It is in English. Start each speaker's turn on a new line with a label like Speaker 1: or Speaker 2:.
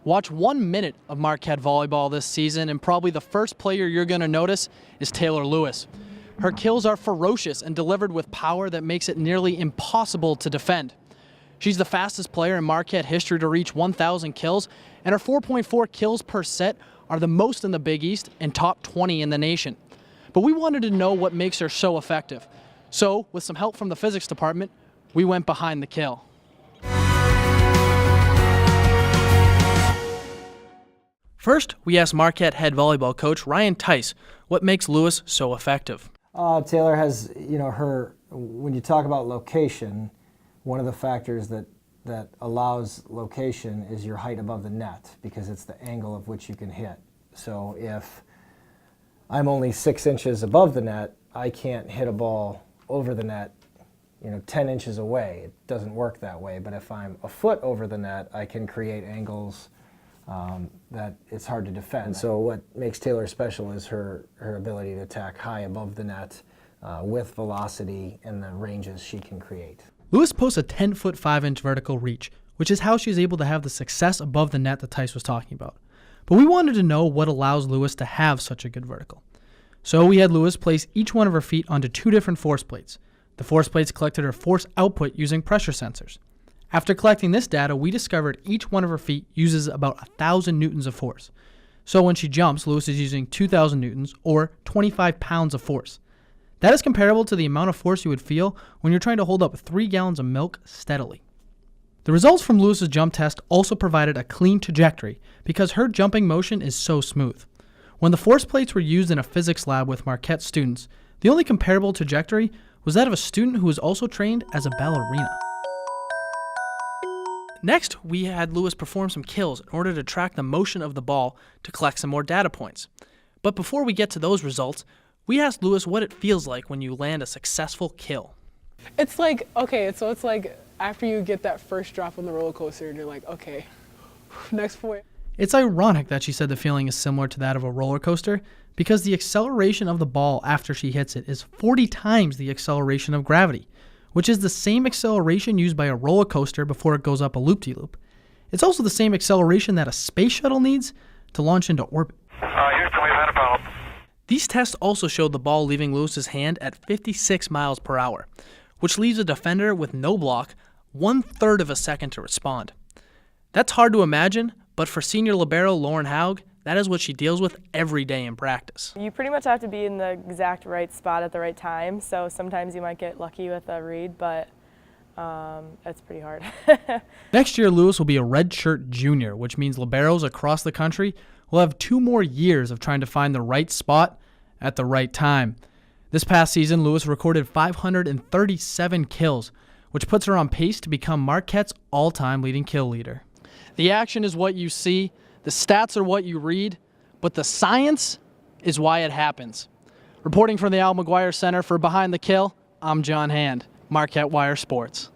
Speaker 1: Watch 1 minute of Marquette volleyball this season, and probably the first player you're going to notice is Taylor Lewis. Her kills are ferocious and delivered with power that makes it nearly impossible to defend. She's the fastest player in Marquette history to reach 1,000 kills, and her 4.4 kills per set are the most in the Big East and top 20 in the nation. But we wanted to know what makes her so effective. So, with some help from the physics department, we went behind the kill. First, we asked Marquette head volleyball coach Ryan Tice what makes Lewis so effective.
Speaker 2: Taylor has, when you talk about location, one of the factors that allows location is your height above the net, because it's the angle of which you can hit. So if I'm only 6 inches above the net, I can't hit a ball over the net 10 inches away. It doesn't work that way. But if I'm a foot over the net, I can create angles that it's hard to defend. So what makes Taylor special is her ability to attack high above the net with velocity and the ranges she can create.
Speaker 1: Lewis posts a 10-foot 5-inch vertical reach, which is how she's able to have the success above the net that Tice was talking about. But we wanted to know what allows Lewis to have such a good vertical. So we had Lewis place each one of her feet onto 2 different force plates. The force plates collected her force output using pressure sensors. After collecting this data, we discovered each one of her feet uses about 1,000 newtons of force. So when she jumps, Lewis is using 2,000 newtons, or 25 pounds of force. That is comparable to the amount of force you would feel when you're trying to hold up 3 gallons of milk steadily. The results from Lewis's jump test also provided a clean trajectory because her jumping motion is so smooth. When the force plates were used in a physics lab with Marquette students, the only comparable trajectory was that of a student who was also trained as a ballerina. Next, we had Lewis perform some kills in order to track the motion of the ball to collect some more data points. But before we get to those results, we asked Lewis what it feels like when you land a successful kill.
Speaker 3: It's like, it's like after you get that first drop on the roller coaster and you're like, okay, next point.
Speaker 1: It's ironic that she said the feeling is similar to that of a roller coaster because the acceleration of the ball after she hits it is 40 times the acceleration of gravity, which is the same acceleration used by a roller coaster before it goes up a loop-de-loop. It's also the same acceleration that a space shuttle needs to launch into orbit.
Speaker 4: Houston, we've had a problem.
Speaker 1: These tests also showed the ball leaving Lewis's hand at 56 miles per hour, which leaves a defender with no block 1/3 of a second to respond. That's hard to imagine, but for senior libero Lauren Haug, that is what she deals with every day in practice.
Speaker 5: You pretty much have to be in the exact right spot at the right time, so sometimes you might get lucky with a read, but it's pretty hard.
Speaker 1: Next year, Lewis will be a redshirt junior, which means liberos across the country will have 2 more years of trying to find the right spot at the right time. This past season, Lewis recorded 537 kills, which puts her on pace to become Marquette's all-time leading kill leader. The action is what you see, the stats are what you read, but the science is why it happens. Reporting from the Al McGuire Center for Behind the Kill, I'm John Hand, Marquette Wire Sports.